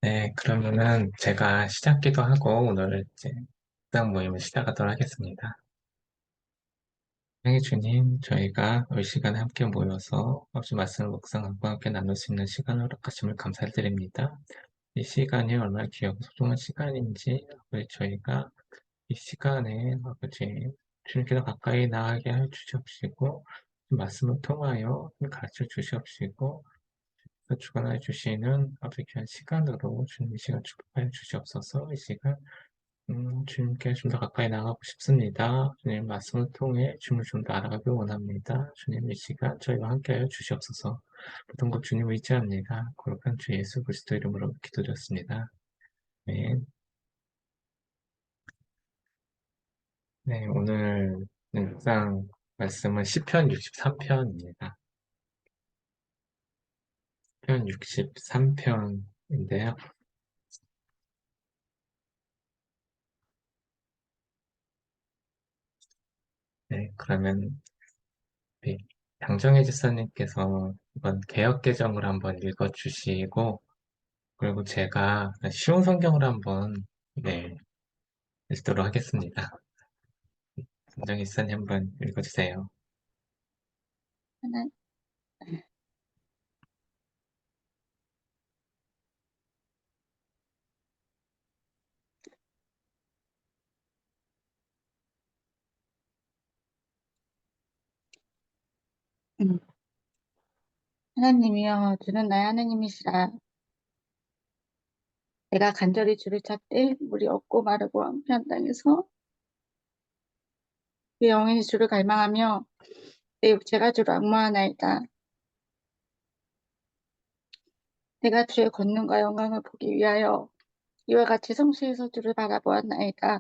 네, 그러면은 제가 시작기도 하고 오늘 이제 묵상 모임을 시작하도록 하겠습니다. 사랑해 주님, 저희가 이 시간에 함께 모여서 혹시 말씀을 묵상하고 함께 나눌 수 있는 시간을 허락하심을 감사드립니다. 이 시간이 얼마나 귀하고 소중한 시간인지 아버지 저희가 이 시간에 아버지 주님께서 가까이 나가게 해 주시옵시고 말씀을 통하여 가르쳐 주시옵시고 주관하여 주시는 아버지 귀한 시간으로 주님 이 시간 축복하여 주시옵소서. 이 시간 주님께 좀 더 가까이 나가고 싶습니다. 주님 말씀을 통해 주님을 좀 더 알아가길 원합니다. 주님 이 시간 저희와 함께하여 주시옵소서. 모든 것 주님 의지합니다. 거룩한 주 예수 그리스도 이름으로 기도드렸습니다. 네, 네 오늘 묵상 말씀은 시편 63편입니다. 시편 63편인데요. 네, 그러면 네, 장정혜 집사님께서 이번 개역 개정을 한번 읽어주시고 그리고 제가 쉬운 성경을 한번 네, 읽도록 하겠습니다. 장정혜 집사님 한번 읽어주세요. 하나, 음. 하나님이여, 주는 나의 하나님이시라. 내가 간절히 주를 찾되 물이 없고 마르고 황폐한 땅에서 내 영혼이 주를 갈망하며 내 육체가 주를 악무하나이다. 내가 주의 권능과 영광을 보기 위하여 이와 같이 성시에서 주를 바라보았나이다.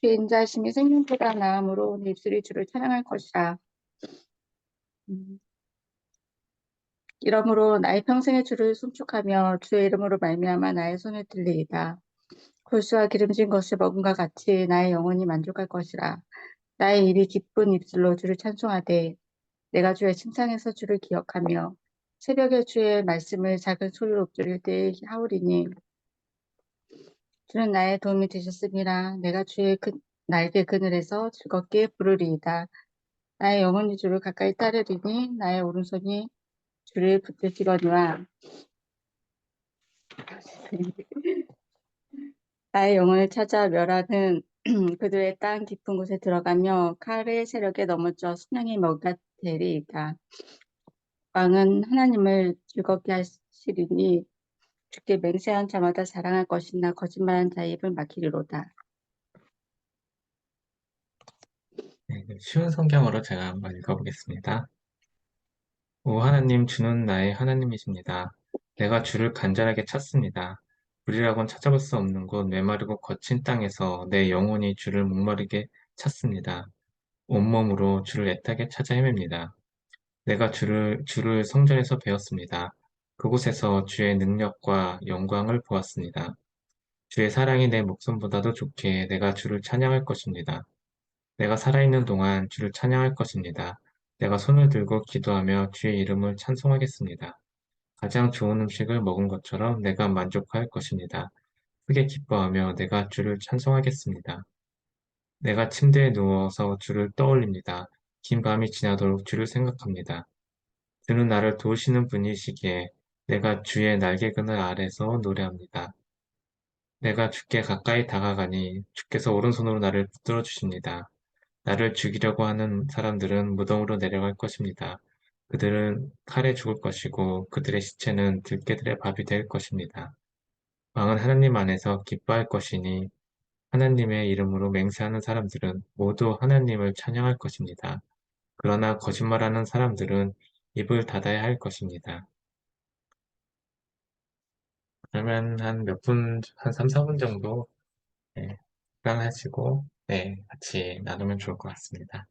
주의 인자하심이 생명보다 나음으로 내 입술이 주를 찬양할 것이라. 음. 이러므로 나의 평생의 주를 송축하며 주의 이름으로 말미암아 나의 손을 들리이다. 골수와 기름진 것을 먹음과 같이 나의 영혼이 만족할 것이라. 나의 입이 기쁜 입술로 주를 찬송하되 내가 주의 칭찬에서 주를 기억하며 새벽에 주의 말씀을 작은 소리로 읊조릴 때에 하오리니 주는 나의 도움이 되셨음이라. 내가 주의 날개 그늘에서 즐겁게 부르리이다. 나의 영혼이 주를 가까이 따르리니 나의 오른손이 주를 붙드시거니와 나의 영혼을 찾아 멸하는 그들의 땅 깊은 곳에 들어가며 칼의 세력에 넘어져 순양의 먹이가 되리이다. 왕은 하나님을 즐겁게 하시리니 주께 맹세한 자마다 자랑할 것이나 거짓말한 자의 입을 막히리로다. 네, 쉬운 성경으로 제가 한번 읽어보겠습니다. 오 하나님 주는 나의 하나님이십니다. 내가 주를 간절하게 찾습니다. 우리라곤 찾아볼 수 없는 곳 메마르고 거친 땅에서 내 영혼이 주를 목마르게 찾습니다. 온몸으로 주를 애타게 찾아 헤맵니다. 내가 주를 성전에서 배웠습니다. 그곳에서 주의 능력과 영광을 보았습니다. 주의 사랑이 내 목숨보다도 좋게 내가 주를 찬양할 것입니다. 내가 살아있는 동안 주를 찬양할 것입니다. 내가 손을 들고 기도하며 주의 이름을 찬송하겠습니다. 가장 좋은 음식을 먹은 것처럼 내가 만족할 것입니다. 크게 기뻐하며 내가 주를 찬송하겠습니다. 내가 침대에 누워서 주를 떠올립니다. 긴 밤이 지나도록 주를 생각합니다. 주는 나를 도우시는 분이시기에 내가 주의 날개 그늘 아래서 노래합니다. 내가 주께 가까이 다가가니 주께서 오른손으로 나를 붙들어 주십니다. 나를 죽이려고 하는 사람들은 무덤으로 내려갈 것입니다. 그들은 칼에 죽을 것이고 그들의 시체는 들개들의 밥이 될 것입니다. 왕은 하나님 안에서 기뻐할 것이니 하나님의 이름으로 맹세하는 사람들은 모두 하나님을 찬양할 것입니다. 그러나 거짓말하는 사람들은 입을 닫아야 할 것입니다. 그러면 한 몇 분, 한 3, 4분 정도 네, 시간하시고 네, 같이 나누면 좋을 것 같습니다.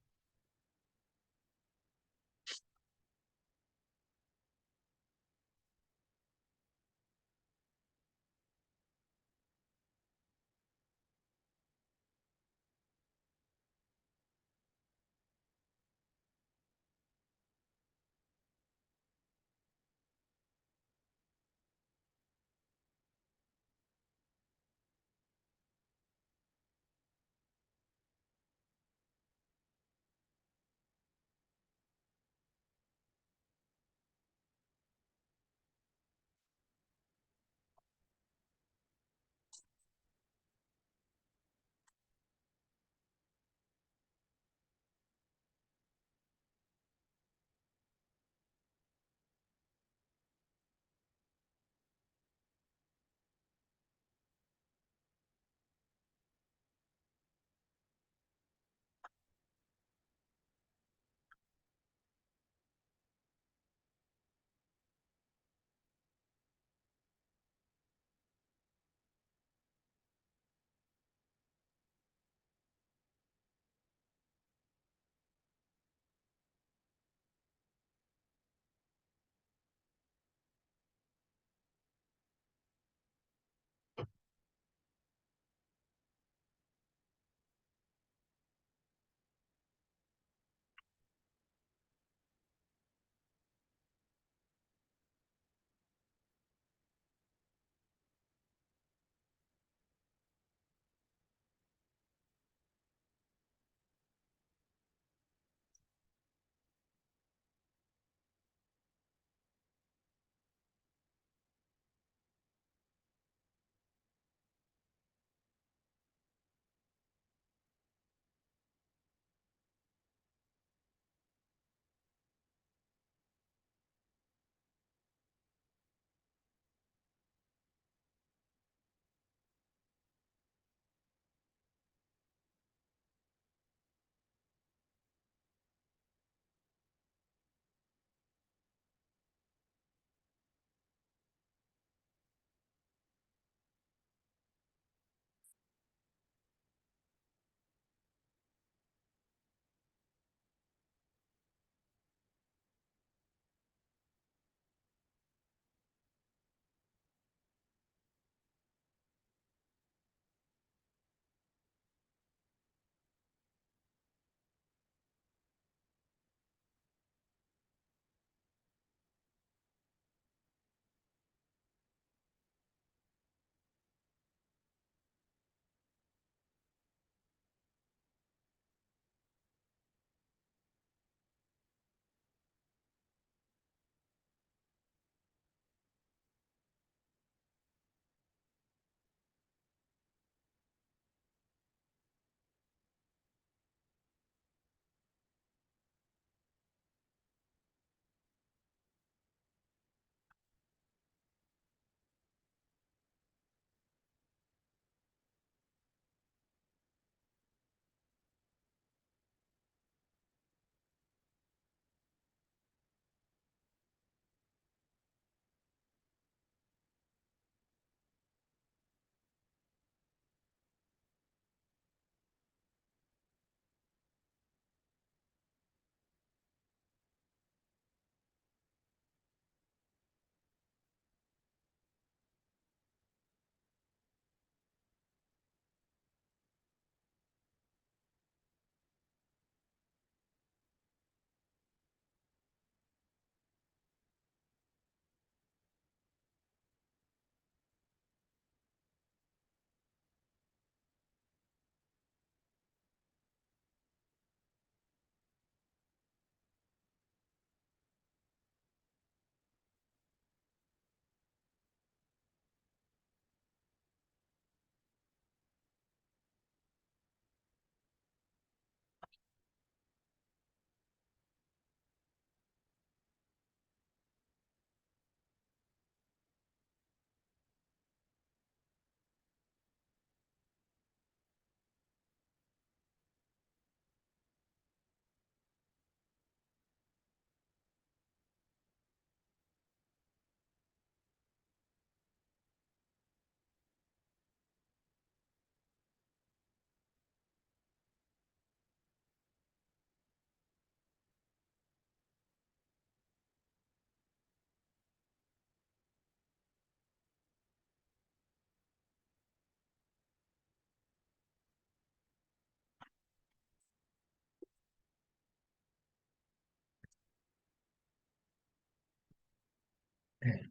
네,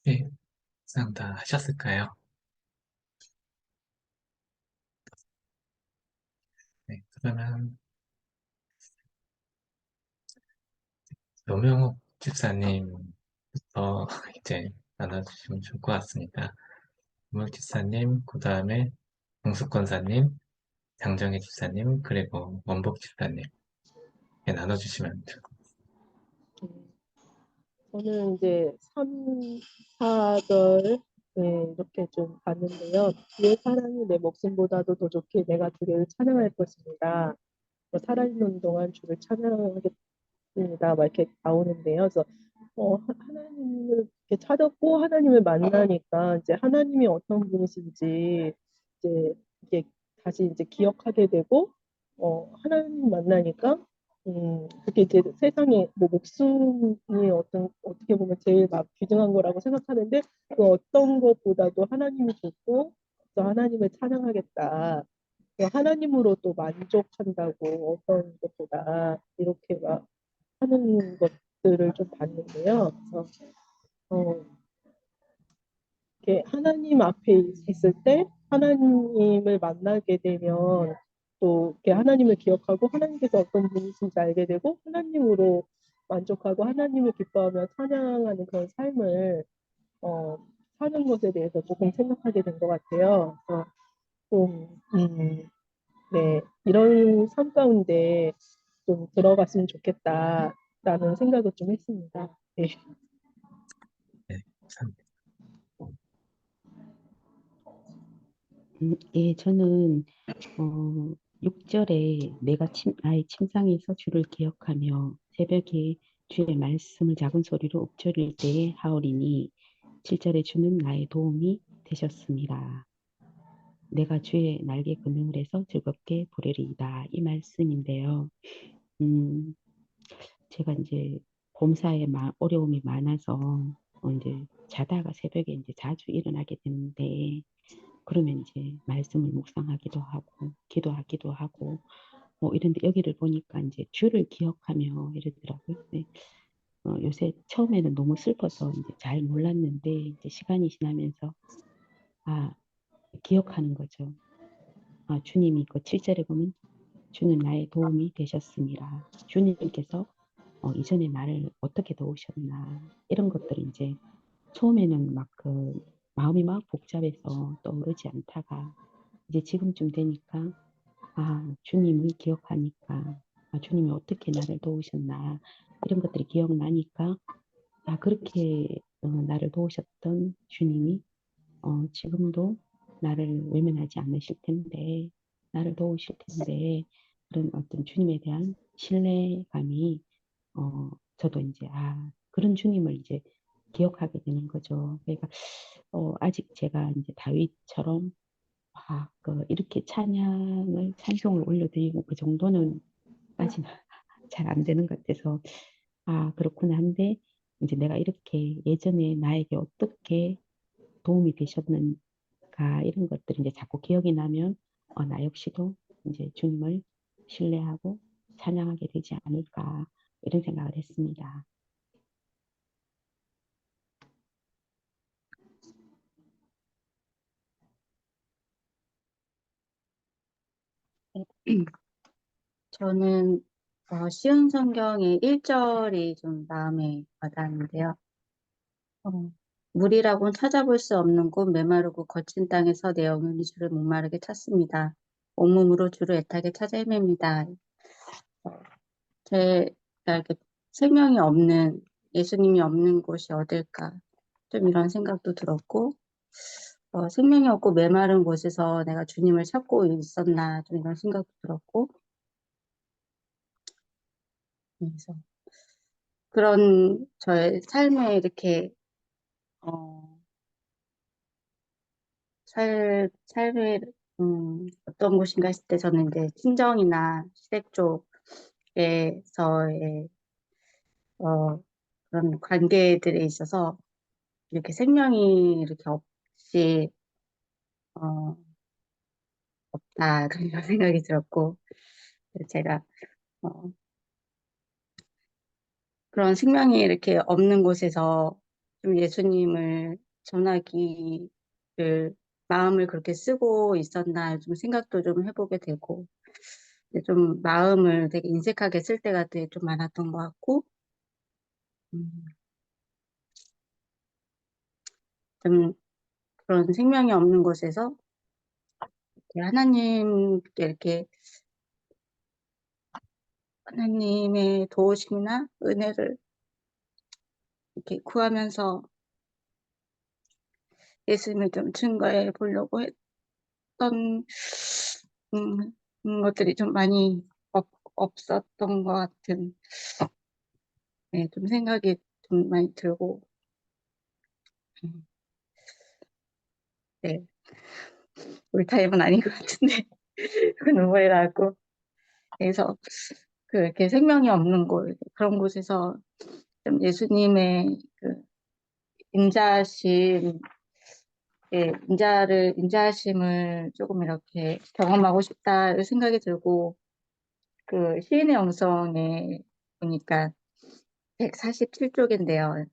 네, 상 다 하셨을까요? 네, 그러면 노명욱 집사님부터 이제 나눠주시면 좋을 것 같습니다. 노명욱 집사님, 그 다음에 공수권사님, 장정희 집사님, 그리고 원복 집사님 이렇게 나눠주시면 좋을 것 저는 이제 3, 4절 이렇게 좀 봤는데요. 주의 사랑이 내 목숨보다도 더 좋게 내가 주를 찬양할 것입니다. 살아있는 동안 주를 찬양하겠습니다. 막 이렇게 나오는데요. 그래서 하나님을 이렇게 찾았고 하나님을 만나니까 이제 하나님이 어떤 분이신지 이제 이게 다시 이제 기억하게 되고 하나님 만나니까 그게 이제 세상에 뭐 목숨이 어떻게 보면 제일 막 귀중한 거라고 생각하는데 그 어떤 것보다도 하나님이 좋고 또 하나님을 찬양하겠다. 또 하나님으로 또 만족한다고 어떤 것보다 이렇게 막 하는 것들을 좀 봤는데요. 그래서 이렇게 하나님 앞에 있을 때 하나님을 만나게 되면 또 이렇게 하나님을 기억하고 하나님께서 어떤 분이신지 알게 되고 하나님으로 만족하고 하나님을 기뻐하며 찬양하는 그런 삶을 어, 사는 것에 대해서 조금 생각하게 된 것 같아요. 그래서 좀 네, 이런 삶 가운데 좀 들어갔으면 좋겠다라는 생각을 좀 했습니다. 네. 같아요. 네, 감사합니다. 예, 저는 6절에 내가 나의 침상에서 주를 기억하며 새벽에 주의 말씀을 작은 소리로 읊조릴 때에 하오리니 7절에 주는 나의 도움이 되셨습니다. 내가 주의 날개 근육을 해서 즐겁게 부르리이다. 이 말씀인데요. 음, 제가 이제 범사에 어려움이 많아서 이제 자다가 새벽에 이제 자주 일어나게 되는데 그러면 이제 말씀을 묵상하기도 하고 기도하기도 하고 뭐 이런데 여기를 보니까 이제 주를 기억하며 이러더라고요. 네. 요새 처음에는 너무 슬퍼서 이제 잘 몰랐는데 이제 시간이 지나면서 아 기억하는 거죠. 아 주님이 그 7절에 보면 주는 나의 도움이 되셨습니다. 주님께서 이전에 나를 어떻게 도우셨나 이런 것들을 이제 처음에는 막 그 마음이 막 복잡해서 떠오르지 않다가 이제 지금쯤 되니까 아 주님을 기억하니까 아 주님이 어떻게 나를 도우셨나 이런 것들이 기억나니까 아 그렇게 나를 도우셨던 주님이 지금도 나를 외면하지 않으실 텐데 나를 도우실 텐데 그런 어떤 주님에 대한 신뢰감이 저도 이제 아 그런 주님을 이제 기억하게 되는 거죠. 그러니까 아직 제가 이제 다윗처럼 이렇게 찬송을 올려드리고 그 정도는 까지는 잘 안 되는 것 같아서 아 그렇구나 한데 이제 내가 이렇게 예전에 나에게 어떻게 도움이 되셨는가 이런 것들이 이제 자꾸 기억이 나면 나 역시도 이제 주님을 신뢰하고 찬양하게 되지 않을까 이런 생각을 했습니다. 저는 쉬운 성경의 1절이 좀 마음에 와닿는데요. 물이라고는 찾아볼 수 없는 곳 메마르고 거친 땅에서 내 영혼이 주를 목마르게 찾습니다. 온몸으로 주를 애타게 찾아 헤맵니다. 어, 제가 이렇게 생명이 없는 예수님이 없는 곳이 어딜까 좀 이런 생각도 들었고 생명이 없고 메마른 곳에서 내가 주님을 찾고 있었나 좀 이런 생각도 들었고 그래서 그런 저의 삶에 이렇게 어, 삶의 어떤 곳인가 했을 때 저는 이제 친정이나 시댁 쪽에서의 그런 관계들에 있어서 이렇게 생명이 이렇게 없이 어, 없다 그런 생각이 들었고 제가 그런 생명이 이렇게 없는 곳에서 좀 예수님을 전하기를 마음을 그렇게 쓰고 있었나 좀 생각도 좀 해보게 되고 근데 좀 마음을 되게 인색하게 쓸 때가 되게 좀 많았던 것 같고 음, 좀 그런 생명이 없는 곳에서 이렇게 하나님께 이렇게 하나님의 도우심이나 은혜를 이렇게 구하면서 예수님을 좀 증거해 보려고 했던 것들이 좀 많이 없었던 것 같은 네, 좀 생각이 좀 많이 들고 음, 네, 우리 타입은 아닌 것 같은데 그 눈물이 나고 그래서 그 이렇게 생명이 없는 곳 그런 곳에서 좀 예수님의 그 인자심 인자하심을 조금 이렇게 경험하고 싶다 생각이 들고 그 시인의 영성에 보니까 147쪽인데요.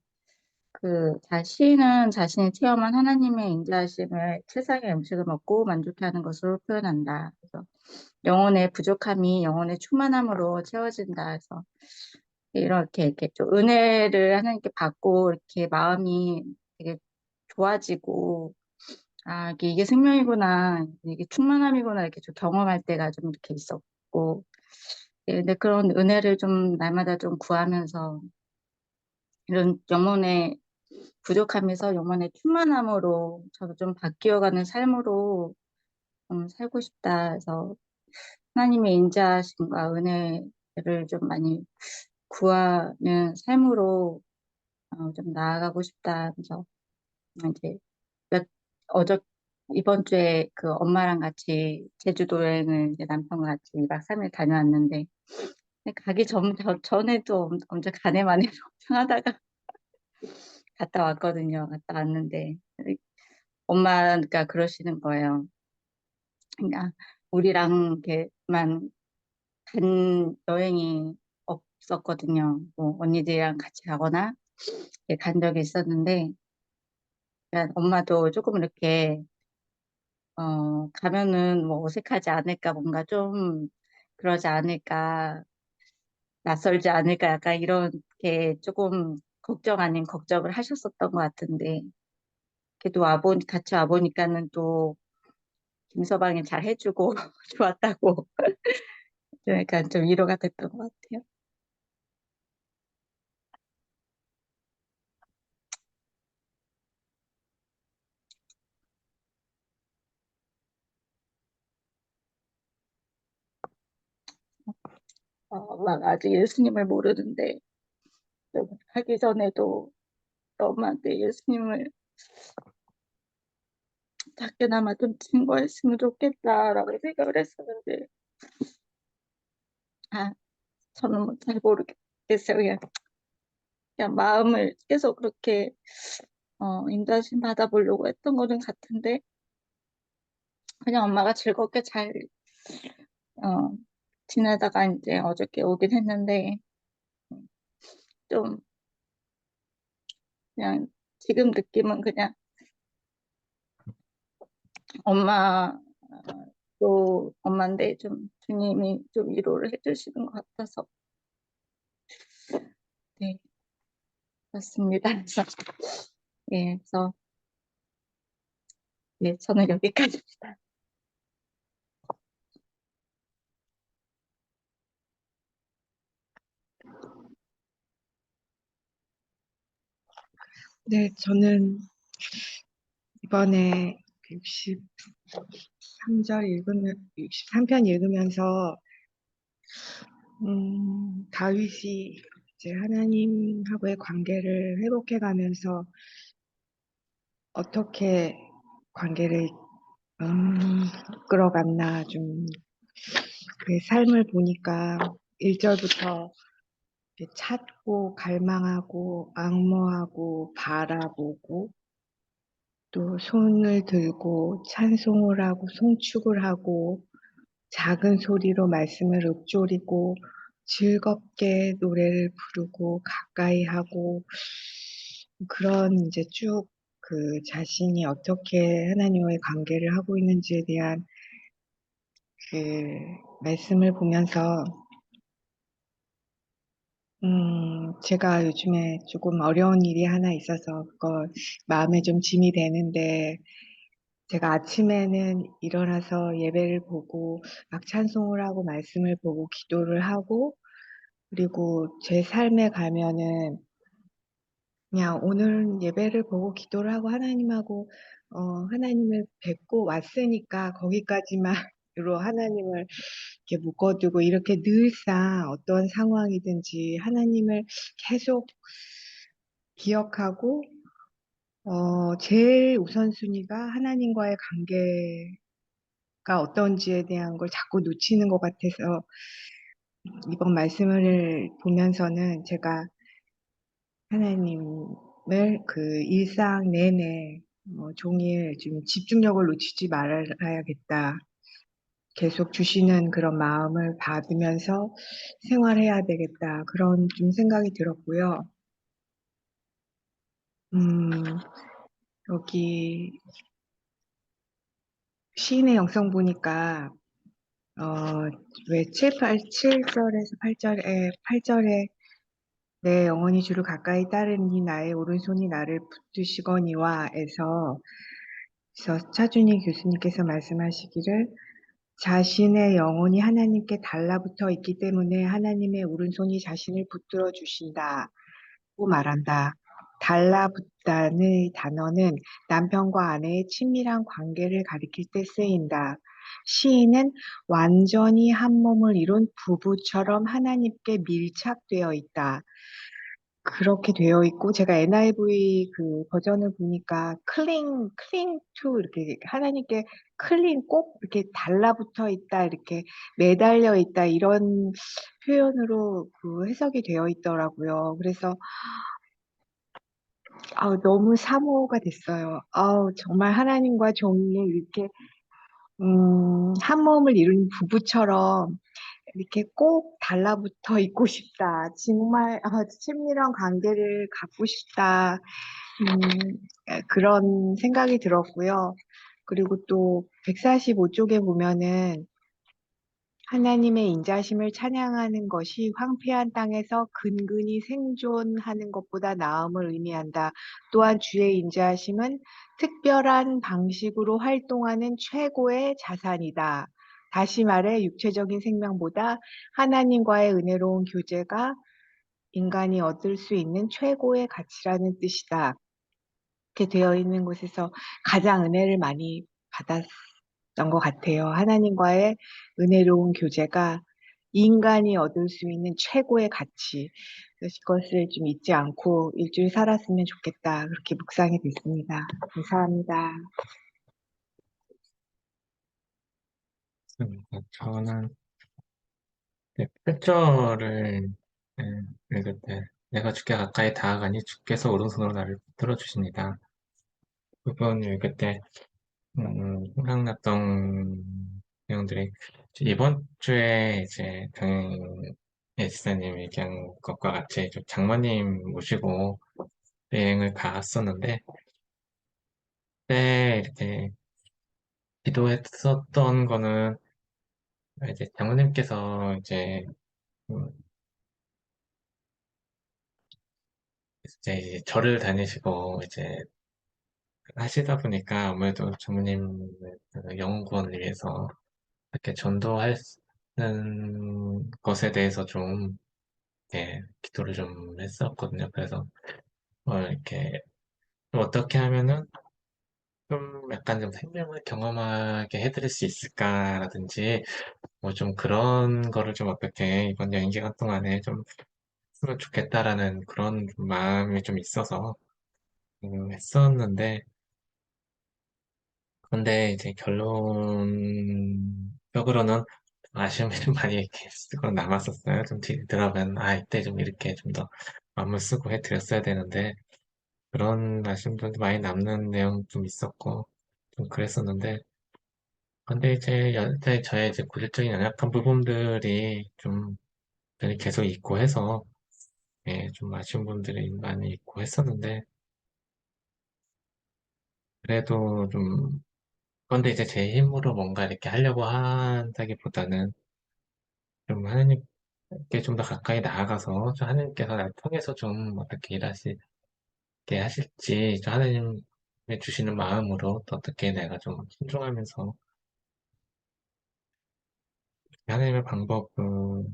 시인은 자신이 체험한 하나님의 인자하심을 세상의 음식을 먹고 만족해하는 것으로 표현한다. 그래서 영혼의 부족함이 영혼의 충만함으로 채워진다. 해서 이렇게 좀 은혜를 하나님께 받고 이렇게 마음이 되게 좋아지고 이게 생명이구나, 이게 충만함이구나 이렇게 좀 경험할 때가 좀 이렇게 있었고 근데 그런 은혜를 좀 날마다 좀 구하면서 이런 영혼의 부족함에서 영혼의 충만함으로 저도 좀 바뀌어가는 삶으로 살고 싶다 해서 하나님의 인자하심과 은혜를 좀 많이 구하는 삶으로 좀 나아가고 싶다 해서 이제 몇 어저 이번 주에 그 엄마랑 같이 제주도 여행을 이제 남편과 같이 2박 3일 다녀왔는데 근데 가기 전에도 엄청 가네마네 엄청 하다가 갔다 왔거든요. 갔다 왔는데 엄마가 그러시는 거예요. 그러니까 우리랑 이렇게만 간 여행이 없었거든요. 뭐 언니들이랑 같이 가거나 이렇게 간 적이 있었는데 그러니까 엄마도 조금 이렇게 가면은 뭐 어색하지 않을까 뭔가 좀 그러지 않을까 낯설지 않을까 약간 이렇게 조금 걱정 아닌 걱정을 하셨었던 것 같은데 그래도 같이 와보니까는 또 김서방이 잘 해주고 좋았다고 그러니까 좀 위로가 됐던 것 같아요. 막 아직 예수님을 모르는데 하기 전에도 엄마한테 예수님을 작게나마 좀 증거했으면 좋겠다라고 생각을 했었는데 아 저는 뭐 잘 모르겠어요. 그냥 마음을 계속 그렇게 인자심 받아보려고 했던 거는 같은데 그냥 엄마가 즐겁게 잘 어, 지내다가 이제 어저께 오긴 했는데 좀 그냥 지금 느낌은 그냥 엄마 또 엄마인데 좀 주님이 좀 위로를 해주시는 것 같아서 네 그렇습니다. 그래서 예 그래서 네 저는 여기까지입니다. 네, 저는 이번에 63편 읽으면서, 다윗이 이제 하나님하고의 관계를 회복해가면서 어떻게 관계를, 끌어갔나, 좀, 그 삶을 보니까 1절부터 찾고, 갈망하고, 악모하고, 바라보고, 또 손을 들고 찬송을 하고 송축을 하고 작은 소리로 말씀을 읊조리고 즐겁게 노래를 부르고 가까이 하고 그런 이제 쭉 그 자신이 어떻게 하나님과의 관계를 하고 있는지에 대한 그 말씀을 보면서 제가 요즘에 조금 어려운 일이 하나 있어서 그거 마음에 좀 짐이 되는데 제가 아침에는 일어나서 예배를 보고 막 찬송을 하고 말씀을 보고 기도를 하고 그리고 제 삶에 가면은 그냥 오늘 예배를 보고 기도를 하고 하나님하고 하나님을 뵙고 왔으니까 거기까지만으로 하나님을 이렇게 묶어두고 이렇게 늘상 어떤 상황이든지 하나님을 계속 기억하고 제일 우선순위가 하나님과의 관계가 어떤지에 대한 걸 자꾸 놓치는 것 같아서 이번 말씀을 보면서는 제가 하나님을 그 일상 내내 종일 좀 집중력을 놓치지 말아야겠다. 계속 주시는 그런 마음을 받으면서 생활해야 되겠다. 그런 좀 생각이 들었고요. 음, 여기 시인의 영성 보니까 왜 7절에서 8절에 내 영혼이 주를 가까이 따르니 나의 오른손이 나를 붙드시거니와 에서 차준희 교수님께서 말씀하시기를 자신의 영혼이 하나님께 달라붙어 있기 때문에 하나님의 오른손이 자신을 붙들어 주신다고 말한다. 달라붙다는 단어는 남편과 아내의 친밀한 관계를 가리킬 때 쓰인다. 시인은 완전히 한 몸을 이룬 부부처럼 하나님께 밀착되어 있다. 그렇게 되어 있고 제가 NIV 그 버전을 보니까 cling to 이렇게 하나님께 꼭 이렇게 달라붙어 있다 이렇게 매달려 있다 이런 표현으로 그 해석이 되어 있더라고요. 그래서 너무 사모가 됐어요. 정말 하나님과 종이 이렇게 한 몸을 이룬 부부처럼 이렇게 꼭 달라붙어 있고 싶다. 정말 친밀한 관계를 갖고 싶다. 그런 생각이 들었고요. 그리고 또 145쪽에 보면은 하나님의 인자심을 찬양하는 것이 황폐한 땅에서 근근히 생존하는 것보다 나음을 의미한다. 또한 주의 인자심은 특별한 방식으로 활동하는 최고의 자산이다. 다시 말해 육체적인 생명보다 하나님과의 은혜로운 교제가 인간이 얻을 수 있는 최고의 가치라는 뜻이다. 이렇게 되어 있는 곳에서 가장 은혜를 많이 받았던 것 같아요. 하나님과의 은혜로운 교제가 인간이 얻을 수 있는 최고의 가치. 그래서 이것을 좀 잊지 않고 일주일 살았으면 좋겠다. 그렇게 묵상이 됐습니다. 감사합니다. 저는 8절을 읽을 때 내가 주께 가까이 다가가니 주께서 오른손으로 나를 붙들어 주십니다. 부분을 읽을 때 생각났던 내용들이 이번 주에 이제 병행 지사님 얘기한 것과 같이 좀 장모님 모시고 여행을 갔었는데 그때 이렇게 기도했었던 거는 이제 장모님께서 음, 이제 절을 다니시고 이제 하시다 보니까 아무래도 장모님 영혼구원을 위해서 이렇게 전도하는 것에 대해서 좀 기도를 좀 했었거든요. 그래서 이렇게 좀 어떻게 하면은 좀 약간 좀 생명을 경험하게 해드릴 수 있을까라든지 뭐 좀 그런 거를 좀 어떻게 이번 여행 기간 동안에 좀 했으면 좋겠다라는 그런 좀 마음이 좀 있어서 했었는데 근데 이제 결론적으로는 아쉬움이 좀 많이 이렇게 쓰고 남았었어요. 좀 들어가면 이때 좀 이렇게 좀 더 마음을 쓰고 해드렸어야 되는데 그런 아쉬움도 많이 남는 내용 좀 있었고 좀 그랬었는데 근데 이제 저의 이제 고질적인 연약한 부분들이 좀 계속 있고 해서 좀 아쉬운 부분들이 많이 있고 했었는데 그래도 좀, 그런데 이제 제 힘으로 뭔가 이렇게 하려고 한다기보다는 좀 하나님께 좀 더 가까이 나아가서 좀 하나님께서 날 통해서 좀 어떻게 일하시게 하실지 좀 하나님의 주시는 마음으로 또 어떻게 내가 좀 순종하면서 하나님의 방법으로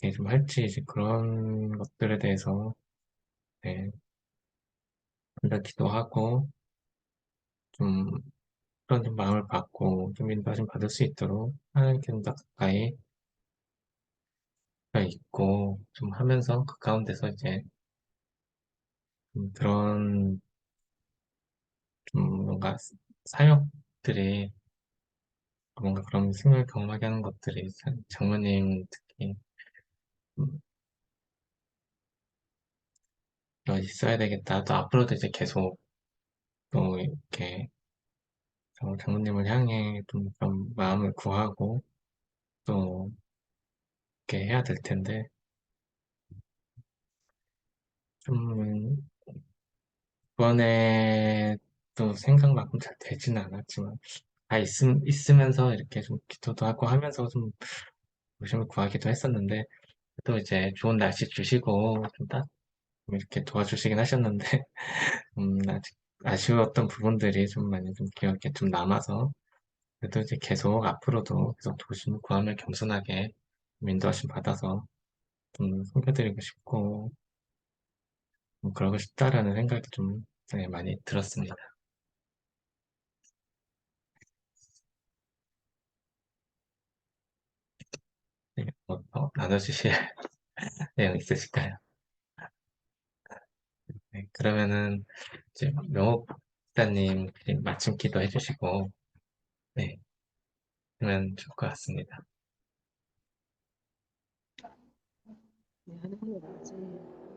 이렇게 좀 할지 이제 그런 것들에 대해서 네, 좀더 기도하고 좀 그런 좀 마음을 받고 좀 인도하심 받을 수 있도록 하나님께 좀 더 가까이 가 있고 좀 하면서 그 가운데서 이제 그런 좀 뭔가 사역들이 뭔가 그런 승을 경험하게 하는 것들이 장모님 특히 음, 있어야 되겠다. 또 앞으로도 이제 계속 또 이렇게 장모님을 향해 좀 그런 마음을 구하고 또 이렇게 해야 될 텐데 좀 이번에 또 생각만큼 잘 되지는 않았지만 다 있으면서 이렇게 좀 기도도 하고 하면서 좀 모심을 구하기도 했었는데 또 이제 좋은 날씨 주시고 좀 이렇게 도와주시긴 하셨는데 아직 아쉬웠던 부분들이 좀 많이 좀 기억에 좀 남아서 그래도 이제 계속 앞으로도 계속 도심 구함을 겸손하게 좀 인도하심 받아서 좀 섬겨드리고 싶고 그러고 싶다라는 생각이 좀 네, 많이 들었습니다. 네, 뭐, 나눠주실 내용 있으실까요? 네, 그러면은 이제 명옥 목사님 마침 기도해 주시고 네, 그러면 좋을 것 같습니다. 네, 하나님 아버지,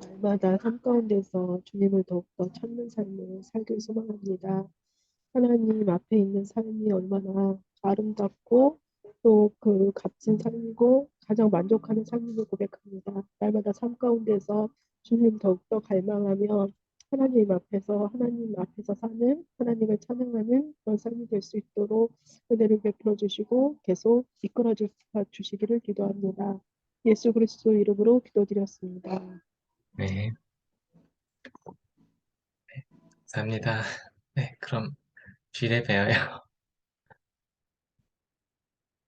날마다 삶 가운데서 주님을 더욱더 찾는 삶을 살길 소망합니다. 하나님 앞에 있는 삶이 얼마나 아름답고 또 그 값진 삶이고 가장 만족하는 삶임을 고백합니다. 날마다 삶 가운데서 주님 더욱더 갈망하며 하나님 앞에서 사는 하나님을 찬양하는 그런 삶이 될 수 있도록 은혜를 베풀어 주시고 계속 이끌어 주시기를 기도합니다. 예수 그리스도 이름으로 기도드렸습니다. 네, 감사합니다. 네, 그럼 주일에 봬요.